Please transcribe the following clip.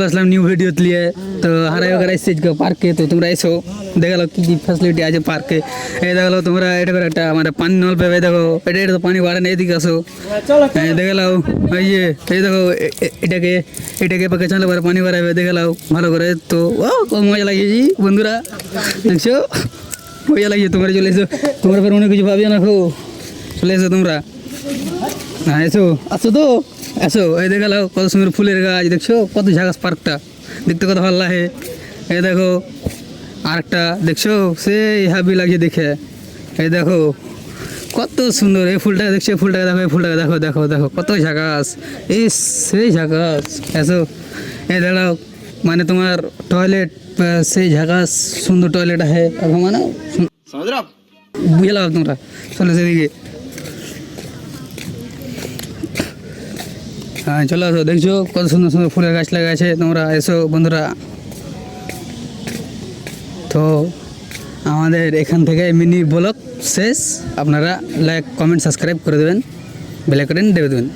আসলাম new video লিয়ে। তো হারাই वगैरह এসেছে পার্কে। তো তোমরা এসো দেখালো কি কি ফ্যাসিলিটি আছে পার্কে। এই দেখালো তোমরা এটা করে একটা মানে পানি নল পেবে দেখো এটা তো পানি বাড়ে না এদিকে আসো দেখালাও এই যে এই দেখো এটাকে এটাকে পাকে চালে পরে পানি বাড়াবে দেখালাও ভালো করে। তো ও খুব মজা লাগিয়েছি বন্ধুরা দেখছো মজা লাগিয়েছে। তোমরা চলে এসো তোমরা পর অনেক কিছু ভাবিও না খো চলে এসো তোমরা। হ্যাঁ এসো আসো তো এসো এই দেখালাও কত সুন্দর ফুলের গাছ দেখছো কত ঝাঁকাস পার্কটা দেখতে কত ভালো লাগে। এই দেখো আরেকটা দেখছো সেই হ্যাপি লাগছে দেখে। এই দেখো কত সুন্দর এই ফুলটাকে দেখছো ফুলটাকে দেখো এই ফুলটাকে দেখো দেখো দেখো কত ঝাঁকাস এই সেই ঝাঁকাস। এসো এই দাঁড়াও মানে তোমার টয়লেট সেই ঝাঁকাস সুন্দর টয়লেট আছে মানে বুঝলাম তোমরা চলে সেদিকে। হ্যাঁ চলে আসো দেখছো কত সুন্দর সুন্দর ফুলের গাছ লাগা আছে তোমরা এসো বন্ধুরা। তো আমাদের এখান থেকে মিনি ব্লগ শেষ। আপনারা লাইক কমেন্ট সাবস্ক্রাইব করে দেবেন বেল আইকন দেবে দেবেন।